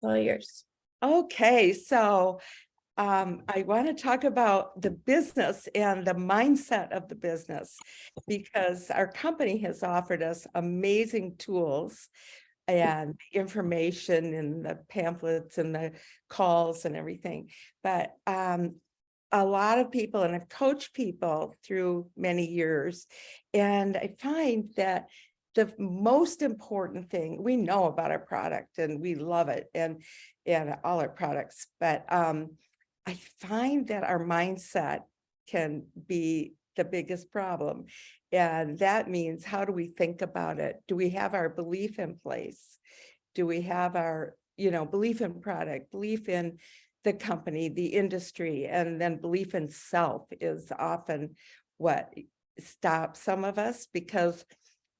All yours. Okay, so I want to talk about the business and the mindset of the business, because our company has offered us amazing tools and information and the pamphlets and the calls and everything. But a lot of people, and I've coached people through many years, and I find that the most important thing, we know about our product and we love it and all our products, but I find that our mindset can be the biggest problem. And that means, how do we think about it? Do we have our belief in place? Do we have our, belief in product, belief in the company, the industry, and then belief in self is often what stops some of us, because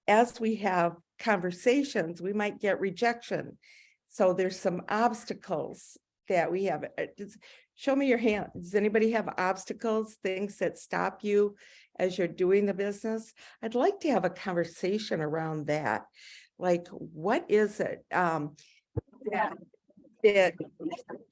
as we have conversations, we might get rejection. So there's some obstacles that we have. Show me your hand. Does anybody have obstacles, things that stop you as you're doing the business? I'd like to have a conversation around that. Like, what is it that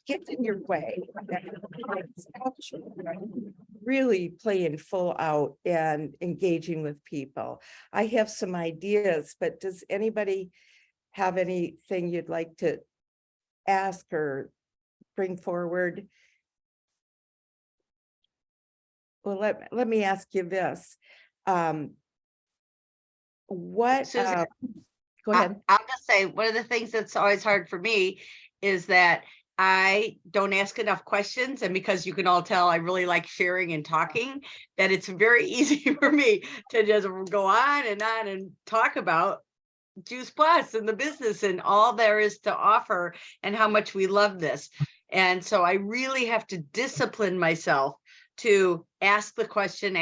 gets in your way, that stops you from really playing full out and engaging with people? I have some ideas, but does anybody have anything you'd like to ask or bring forward? Well, let me ask you this. What, Susan, go ahead. I'll just say, one of the things that's always hard for me is that I don't ask enough questions. And because you can all tell I really like sharing and talking, that it's very easy for me to just go on and talk about Juice Plus and the business and all there is to offer and how much we love this. And so I really have to discipline myself to ask the question,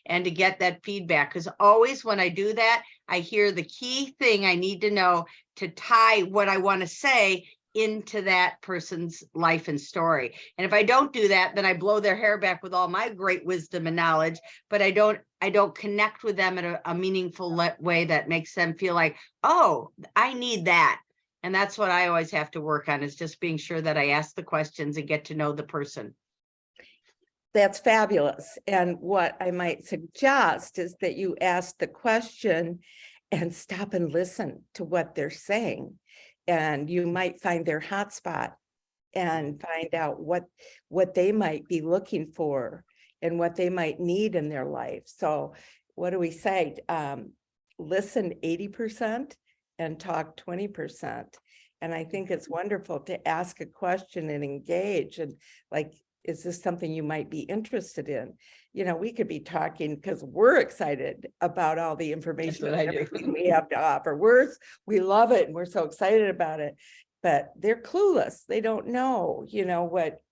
and to get that feedback. Because always when I do that, I hear the key thing I need to know to tie what I want to say into that person's life and story. And if I don't do that, then I blow their hair back with all my great wisdom and knowledge, but I don't connect with them in a meaningful way that makes them feel like, oh, I need that. And that's what I always have to work on, is just being sure that I ask the questions and get to know the person. That's fabulous. And what I might suggest is that you ask the question and stop and listen to what they're saying. And you might find their hotspot and find out what they might be looking for and what they might need in their life. So what do we say? Listen 80% and talk 20%. And I think it's wonderful to ask a question and engage, and like, is this something you might be interested in? We could be talking because we're excited about all the information and everything we have to offer. We love it and we're so excited about it, but they're clueless. They don't know,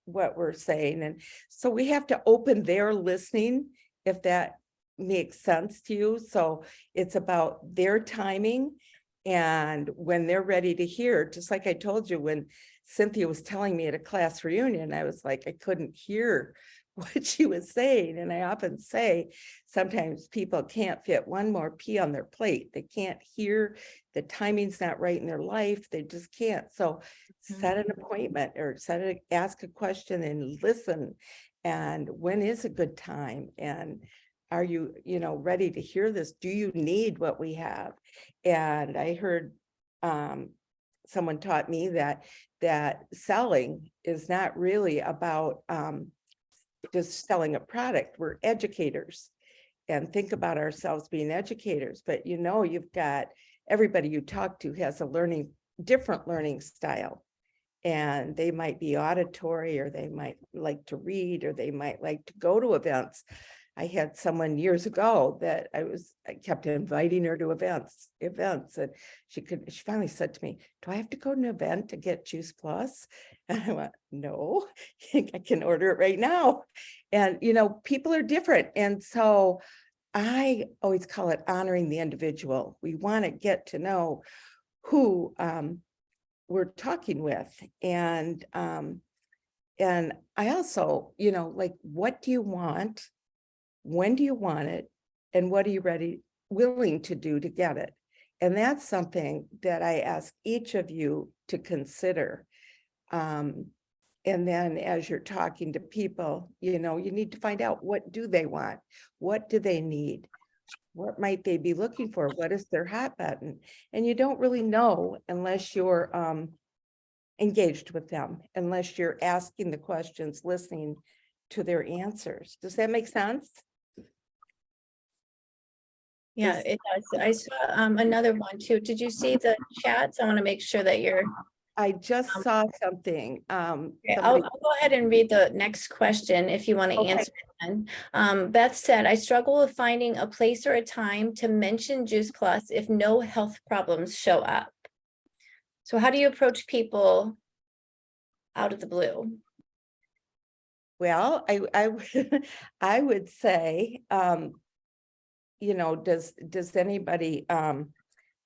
what we're saying. And so we have to open their listening, if that makes sense to you. So it's about their timing and when they're ready to hear. Just like I told you, when Cynthia was telling me at a class reunion, I was like, I couldn't hear what she was saying. And I often say, sometimes people can't fit one more pea on their plate. They can't hear, the timing's not right in their life. They just can't. So set an appointment or ask a question and listen. And when is a good time? And are you, ready to hear this? Do you need what we have? And I heard someone taught me that selling is not really about just selling a product. We're educators, and think about ourselves being educators. But you've got everybody you talk to has a different learning style, and they might be auditory, or they might like to read, or they might like to go to events. I had someone years ago that I kept inviting her to events, and she finally said to me, do I have to go to an event to get Juice Plus? And I went, no, I can order it right now. And, people are different. And so I always call it honoring the individual. We want to get to know who we're talking with. And I also, like, what do you want? When do you want it? And what are you willing to do to get it? And that's something that I ask each of you to consider. And then as you're talking to people, you know, you need to find out, what do they want? What do they need? What might they be looking for? What is their hot button? And you don't really know unless you're engaged with them, unless you're asking the questions, listening to their answers. Does that make sense? Yeah, it does. I saw another one too. Did you see the chats? I want to make sure that you're, I just saw something. okay, I'll Somebody, go ahead and read the next question if you want to Okay. answer it then. Beth said, I struggle with finding a place or a time to mention Juice Plus if no health problems show up. So how do you approach people out of the blue? well, I would say, you know, does anybody,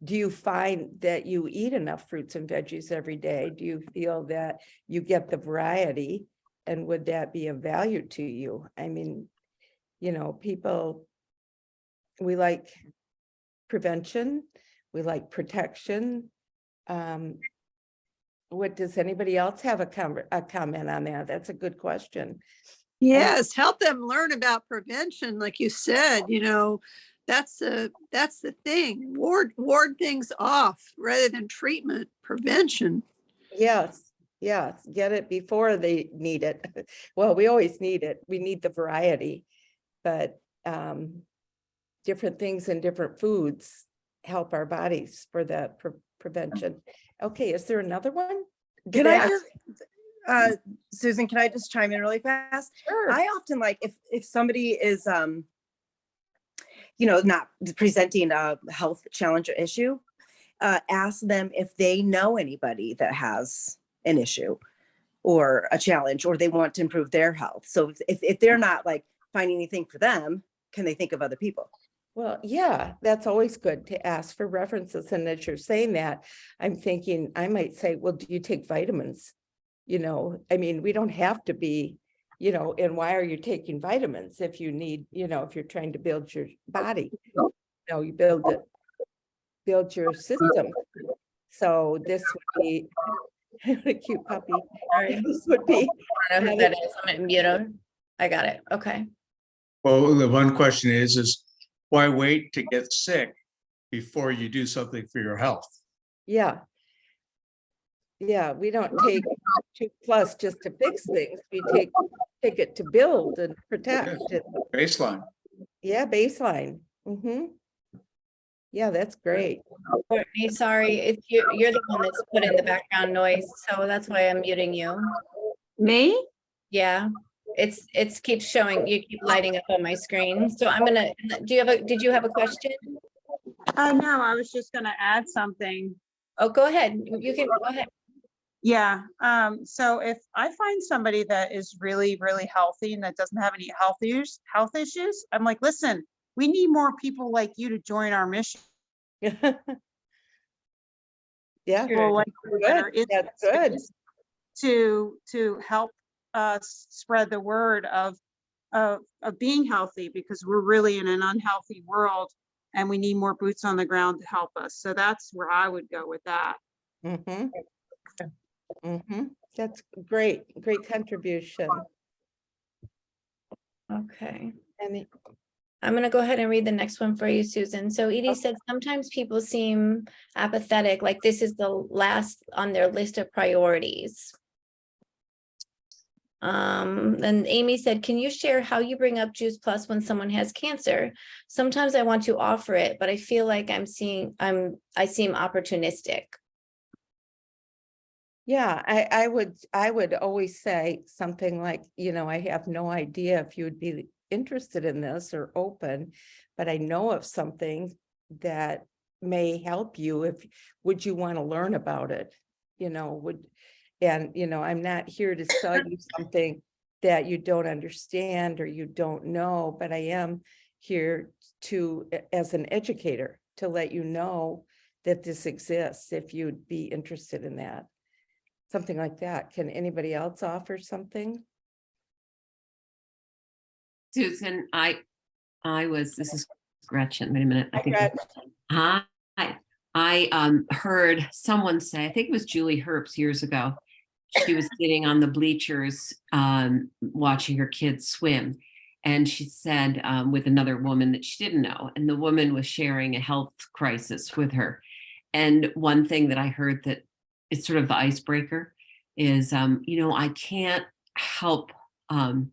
do you find that you eat enough fruits and veggies every day? Do you feel that you get the variety? And would that be of value to you? I mean, you know, people, we like prevention, we like protection. What, does anybody else have a comment on that? That's a good question. Yes, help them learn about prevention, like you said, you know, that's the thing. Ward things off rather than treatment, prevention. Yes, yes, get it before they need it. Well, we always need it. We need the variety, but different things in different foods help our bodies for the prevention. Okay, is there another one? Did Can I ask- just, Susan, can I just chime in really fast? Sure. I often like if somebody is, you know, not presenting a health challenge or issue, ask them if they know anybody that has an issue or a challenge, or they want to improve their health. So if they're not like finding anything for them, can they think of other people? Well, yeah, that's always good to ask for references. And as you're saying that, I'm thinking, I might say, well, do you take vitamins? You know, I mean, we don't have to be, you know, and why are you taking vitamins if you need, you know, if you're trying to build your body? You know, you build your system. So this would be a cute puppy. Sorry, This would be, I don't know who that is. I'm gonna mute her. I got it. Okay. Well, the one question is why wait to get sick before you do something for your health? yeah. Yeah, we don't take 2+ just to fix things. We take it to build and protect. And, Baseline. yeah, baseline. Yeah, that's great. Courtney, sorry, it's you're the one that's put in the background noise, so that's why I'm muting you. Me? Yeah, it's keeps showing, you keep lighting up on my screen. So I'm gonna, did you have a question? No, I was just gonna add something. Oh, go ahead. You can go ahead. Yeah, so if I find somebody that is really, really healthy and that doesn't have any health issues, I'm like, listen, we need more people like you to join our mission. Yeah, People like you that are good. in That's this good. space to help us spread the word of being healthy, because we're really in an unhealthy world and we need more boots on the ground to help us. So that's where I would go with that. That's great, great contribution. Okay. And I'm gonna go ahead and read the next one for you, Susan. So Edie said, sometimes people seem apathetic, like this is the last on their list of priorities. And Amy said, can you share how you bring up Juice Plus when someone has cancer? Sometimes I want to offer it, but I feel like I seem opportunistic. yeah, I would always say something like, you know, I have no idea if you would be interested in this or open, but I know of something that may help you. Would you want to learn about it? You know, and you know, I'm not here to sell you something that you don't understand or you don't know, but I am here as an educator, to let you know that this exists if you'd be interested in that. Something like that. Can anybody else offer something? Susan, this is Gretchen. Wait a minute. I think. Gretchen. Hi. I heard someone say, I think it was Julie Herbst years ago, she was sitting on the bleachers watching her kids swim. And she said with another woman that she didn't know, and the woman was sharing a health crisis with her. And one thing that I heard that is sort of the icebreaker is, I can't help, no,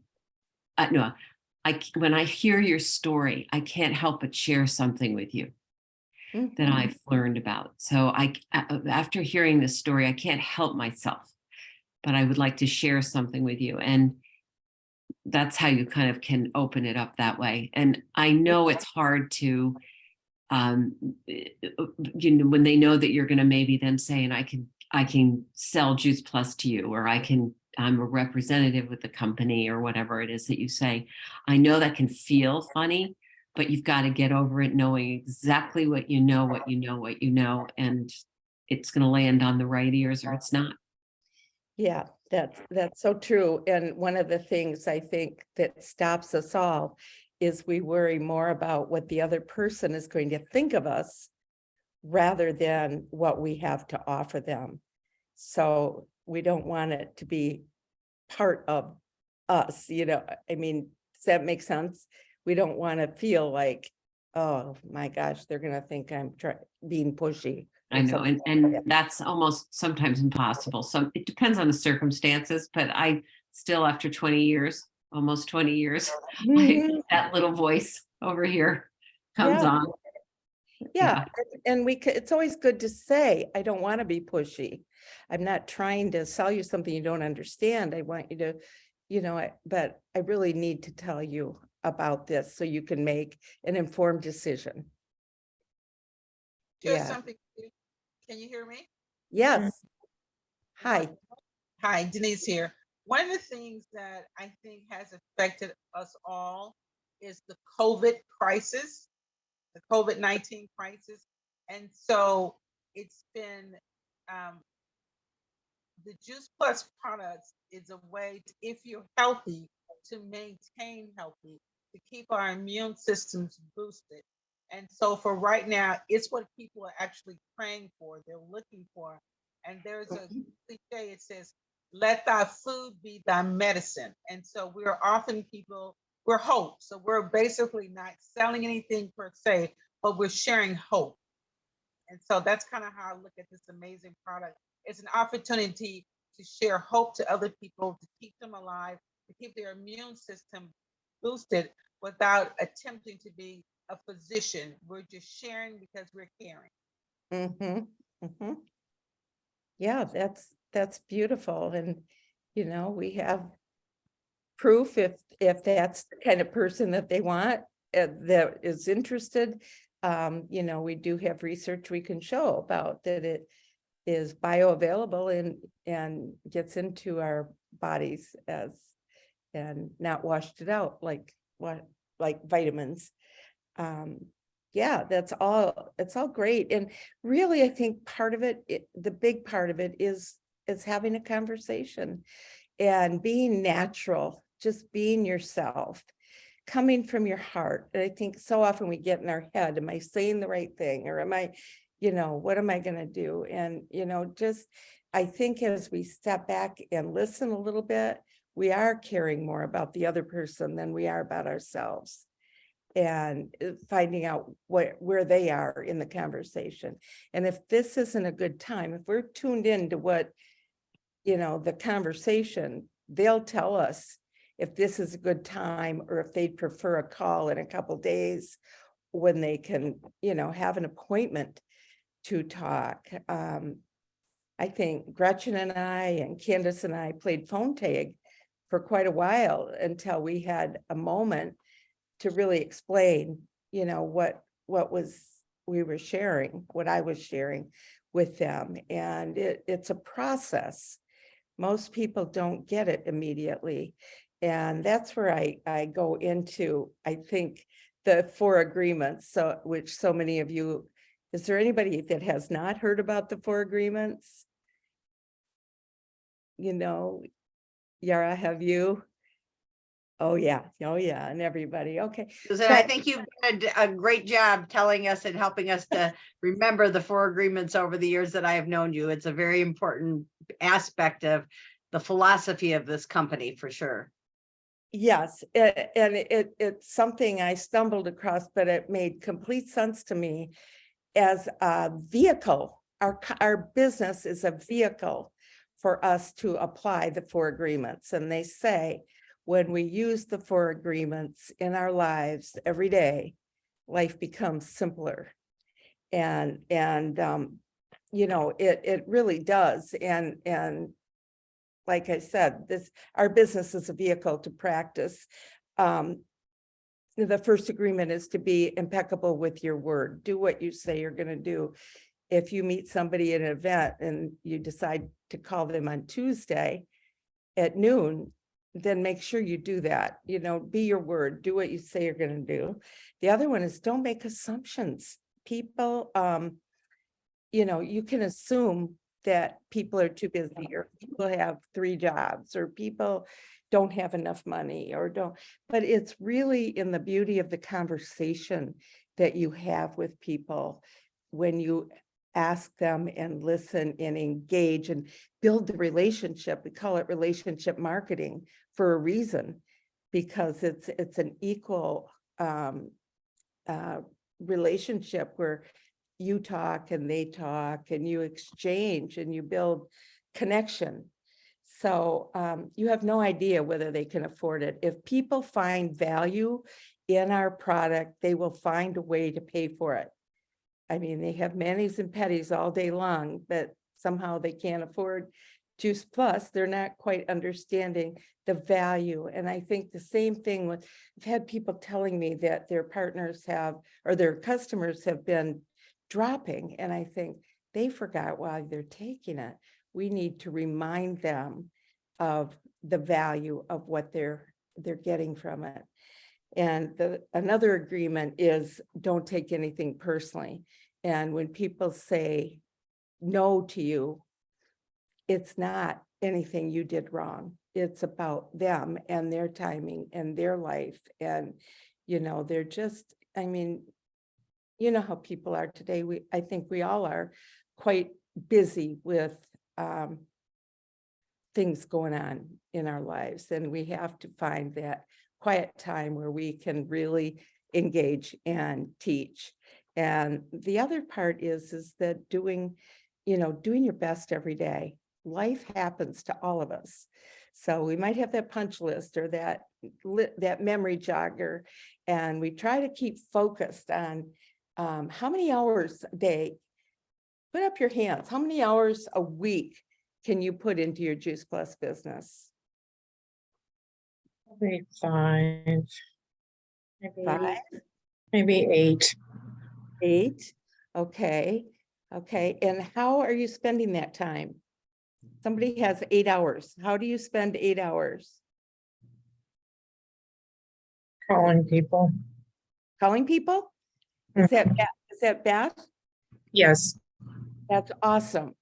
when I hear your story, I can't help but share something with you that I've learned about. So after hearing this story, I can't help myself, but I would like to share something with you. And that's how you kind of can open it up that way. And I know it's hard to, when they know that you're going to maybe then say, and I can sell Juice Plus to you, or I'm a representative with the company, or whatever it is that you say. I know that can feel funny, but you've got to get over it knowing exactly what you know, and it's going to land on the right ears or it's not. Yeah, that's so true. And one of the things I think that stops us all is we worry more about what the other person is going to think of us rather than what we have to offer them. So we don't want it to be part of us, I mean, does that make sense? We don't want to feel like, oh my gosh, they're going to think I'm being pushy. I know, and that's almost sometimes impossible. So it depends on the circumstances, but I still, after 20 years, almost 20 years, that little voice over here comes on. Yeah, and it's always good to say, I don't want to be pushy. I'm not trying to sell you something you don't understand. I want you to, but I really need to tell you about this so you can make an informed decision. Just Yeah. something. Can you hear me? Yes. Hi. Hi, Denise here. One of the things that I think has affected us all is the COVID crisis, the COVID-19 crisis. And so it's been, the Juice Plus products is a way to, if you're healthy, to maintain healthy, to keep our immune systems boosted. And so for right now, it's what people are actually praying for, they're looking for. And there's a cliche, it says, let thy food be thy medicine. And so we're often we're hope. So we're basically not selling anything per se, but we're sharing hope. And so that's kind of how I look at this amazing product. It's an opportunity to share hope to other people, to keep them alive, to keep their immune system boosted without attempting to be a physician. We're just sharing because we're caring. Yeah, that's beautiful. And, we have proof if that's the kind of person that they want, that is interested. We do have research we can show about that it is bioavailable and gets into our bodies and not washed it out like vitamins. Yeah, it's all great. And really, I think part of it, the big part of it is having a conversation and being natural, just being yourself, coming from your heart. And I think so often we get in our head, am I saying the right thing? Or am I, what am I going to do? And, I think as we step back and listen a little bit, we are caring more about the other person than we are about ourselves, and finding out where they are in the conversation. And if this isn't a good time, if we're tuned into what, the conversation, they'll tell us if this is a good time or if they'd prefer a call in a couple days when they can, have an appointment to talk. I think Gretchen and I and Candace and I played phone tag for quite a while until we had a moment to really explain, what we were sharing, what I was sharing with them. And it's a process. Most people don't get it immediately. And that's where I go into, I think, the 4 agreements, so which so many of you, is there anybody that has not heard about the 4 agreements? Yara, have you? Oh, yeah. Oh, yeah. And everybody. Okay. Susan, I But- think you've done a great job telling us and helping us to remember the 4 agreements over the years that I have known you. It's a very important aspect of the philosophy of this company for sure. Yes, and it's something I stumbled across, but it made complete sense to me as a vehicle. Our business is a vehicle for us to apply the 4 agreements. And they say, when we use the 4 agreements in our lives every day, life becomes simpler. And you know, it really does. And like I said, our business is a vehicle to practice. The first agreement is to be impeccable with your word. Do what you say you're going to do. If you meet somebody at an event and you decide to call them on Tuesday at noon, then make sure you do that. You know, be your word, do what you say you're going to do. The other one is don't make assumptions. People, you know, you can assume that people are too busy, or people have 3 jobs, or people don't have enough money, or don't, but it's really in the beauty of the conversation that you have with people when you ask them and listen and engage and build the relationship. We call it relationship marketing for a reason, because it's an equal relationship where you talk and they talk and you exchange and you build connection. So you have no idea whether they can afford it. If people find value in our product, they will find a way to pay for it. I mean, they have manis and petties all day long, but somehow they can't afford Juice Plus. They're not quite understanding the value. And I think the same thing with, I've had people telling me that their partners have, or their customers have been dropping. And I think they forgot while they're taking it. We need to remind them of the value of what they're getting from it. And another agreement is don't take anything personally. And when people say no to you, it's not anything you did wrong. It's about them and their timing and their life. And, you know, they're just, I mean, you know how people are today. I think we all are quite busy with things going on in our lives. And we have to find that quiet time where we can really engage and teach. And the other part is that doing your best every day. Life happens to all of us. So we might have that punch list or that memory jogger, and we try to keep focused on how many hours a day. Put up your hands. How many hours a week can you put into your Juice Plus business? Maybe 5, maybe 5, maybe 8. 8. Okay. And how are you spending that time? Somebody has 8 hours. How do you spend 8 hours? Calling people. Calling people? Is that bad? Yes. That's awesome.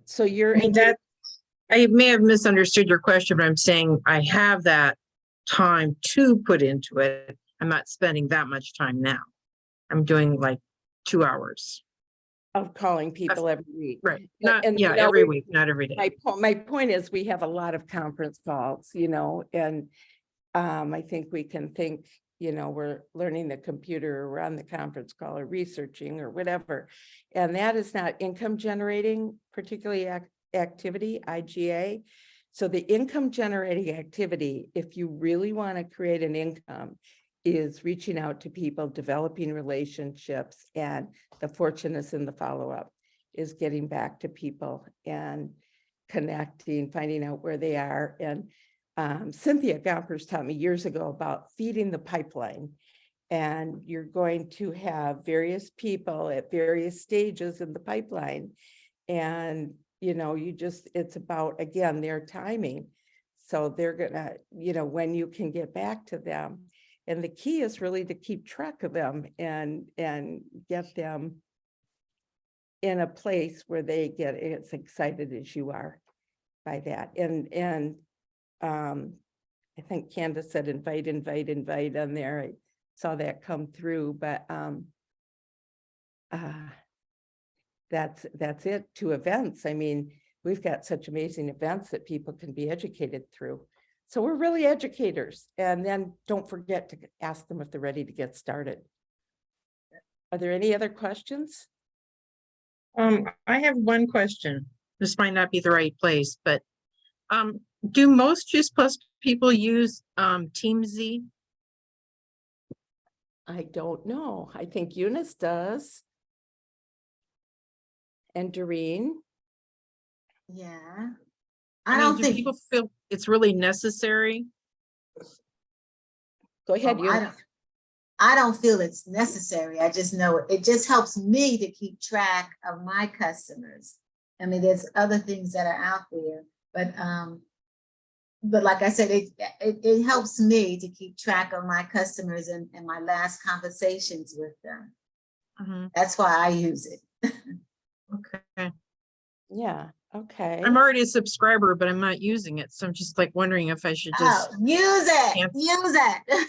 So you're I mean, engaged. I may have misunderstood your question, but I'm saying I have that time to put into it. I'm not spending that much time now. I'm doing like 2 hours. Of calling people every week. Right. And, Yeah, you know, every week, not every day. My point is we have a lot of conference calls, you know, and I think we can think, you know, we're learning the computer, or we're on the conference call or researching or whatever. And that is not income generating, particularly activity, IGA. So the income generating activity, if you really want to create an income, is reaching out to people, developing relationships, and the fortune is in the follow-up, is getting back to people and connecting, finding out where they are. And Cynthia Gompers taught me years ago about feeding the pipeline. And you're going to have various people at various stages in the pipeline. And, you know, it's about, again, their timing. So they're gonna, you know, when you can get back to them. And the key is really to keep track of them and get them in a place where they get as excited as you are by that. And I think Candace said invite on there. I saw that come through, but that's it to events. I mean, we've got such amazing events that people can be educated through. So we're really educators. And then don't forget to ask them if they're ready to get started. Are there any other questions? I have one question. This might not be the right place, but do most Juice Plus people use TeamZ? I don't know. I think Eunice does. And Doreen. Yeah. I I mean, don't do think, people feel it's really necessary? Go ahead, I Eunice. don't feel it's necessary. I just know it just helps me to keep track of my customers. I mean, there's other things that are out there, but like I said, it helps me to keep track of my customers and my last conversations with them. Mhm. That's why I use it. Okay. Yeah, okay. I'm already a subscriber, but I'm not using it. So I'm just like wondering if I should Oh, just, use it, Can't- use it.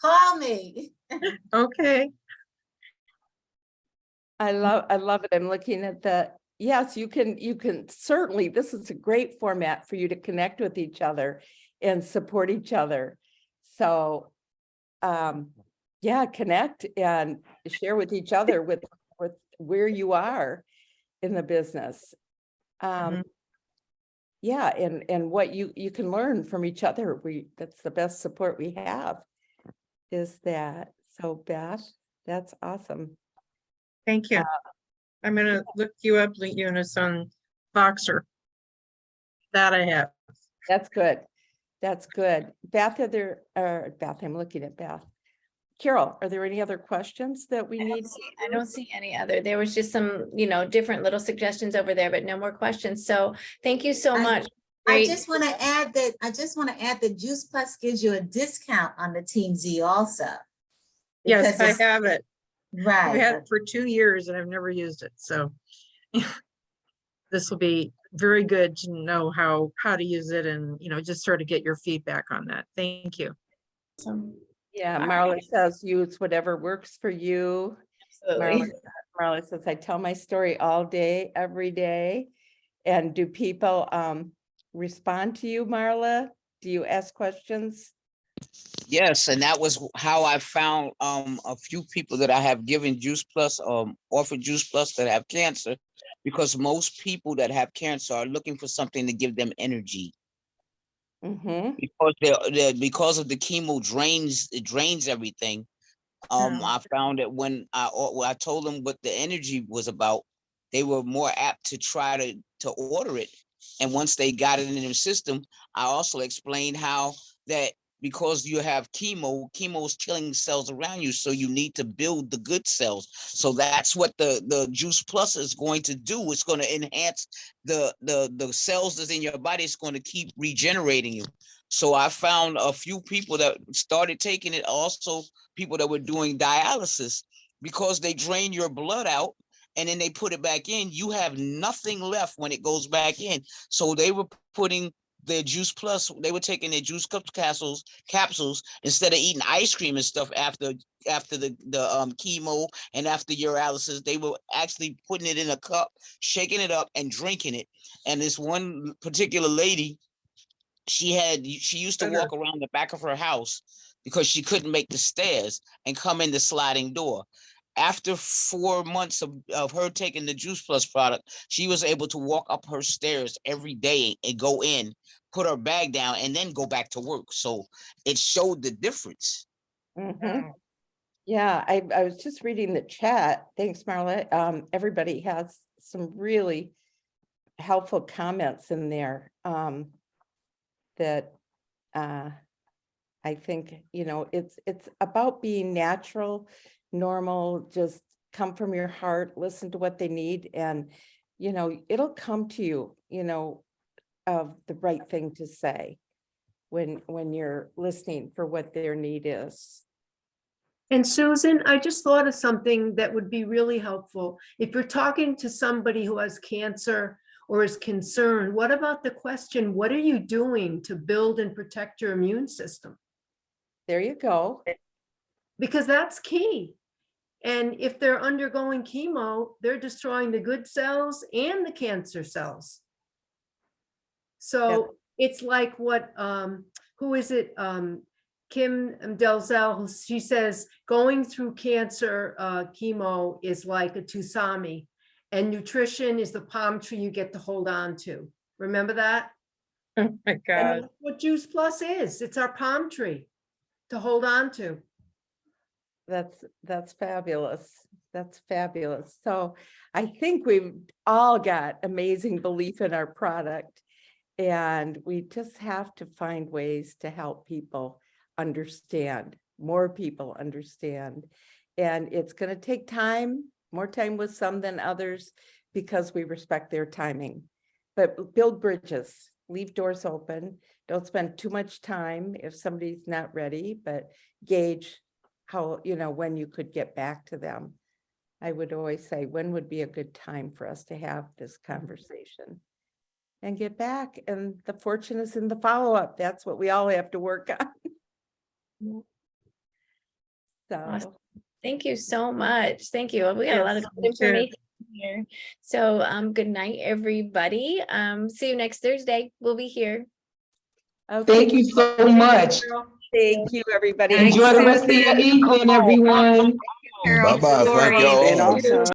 Call me. okay. I love it. I'm looking at the, yes, you can certainly, this is a great format for you to connect with each other and support each other. So, yeah, connect and share with each other with where you are in the business. Mhm. Yeah, and what you can learn from each other. That's the best support we have, is that. So Beth, that's awesome. Thank you. I'm gonna look you up, Eunice, on Voxer. That I have. That's good. That's good. Beth, Beth, I'm looking at Beth. Carol, are there any other questions that we need? I don't see any other. There was just some, different little suggestions over there, but no more questions. So thank you so much. I Great. just want to add that Juice Plus gives you a discount on the Team Z also. Yes, Because I it's- have it. I've Right. had it for 2 years and I've never used it. So this will be very good to know how to use it and, just sort of get your feedback on that. Thank you. Awesome. Yeah, All Marla right. says use whatever works for you. Absolutely. Marla says, I tell my story all day, every day. And do people respond to you, Marla? Do you ask questions? Yes, and that was how I found a few people that I have given Juice Plus, offered Juice Plus that have cancer, because most people that have cancer are looking for something to give them energy. Mm-hmm. Because of the chemo drains everything. I found that when I told them what the energy was about, they were more apt to try to order it. And once they got it in their system, I also explained how that because you have chemo is killing cells around you, so you need to build the good cells. So that's what the Juice Plus is going to do. It's going to enhance the cells that's in your body. It's going to keep regenerating you. So I found a few people that started taking it, also people that were doing dialysis, because they drain your blood out and then they put it back in. You have nothing left when it goes back in. So they were putting their Juice Plus, they were taking their Juice capsules instead of eating ice cream and stuff after the chemo and after urinalysis. They were actually putting it in a cup, shaking it up and drinking it. And this one particular lady, she used to walk around the back of her house because she couldn't make the stairs and come in the sliding door. After 4 months of her taking the Juice Plus product, she was able to walk up her stairs every day and go in, put her bag down, and then go back to work. So it showed the difference. Mm-hmm. Yeah, I was just reading the chat. Thanks, Marla. Everybody has some really helpful comments in there that I think, it's about being natural, normal, just come from your heart, listen to what they need, and, it'll come to you, of the right thing to say when you're listening for what their need is. And Susan, I just thought of something that would be really helpful. If you're talking to somebody who has cancer or is concerned, what about the question, what are you doing to build and protect your immune system? There you go. Because that's key. And if they're undergoing chemo, they're destroying the good cells and the cancer cells. So it's like what, who is it? Kim Delzell, she says, going through cancer chemo is like a tsunami, and nutrition is the palm tree you get to hold on to. Remember that? Oh my And God. that's what Juice Plus is. It's our palm tree to hold on to. That's fabulous. That's fabulous. So I think we've all got amazing belief in our product, and we just have to find ways to help people understand, more people understand. And it's going to take time, more time with some than others, because we respect their timing. But build bridges, leave doors open. Don't spend too much time if somebody's not ready, but gauge how, when you could get back to them. I would always say, when would be a good time for us to have this conversation and get back? And the fortune is in the follow-up. That's what we all have to work on. Awesome. So, Thank you so much. Thank you. We got a lot of Yes, good me too. information here. So good night, everybody. See you next Thursday. We'll be here. okay. Thank you so much. Thank you, everybody. Thanks, Enjoy the rest of your evening, everyone. Bye-bye. Thank Lori. y'all. Been awesome.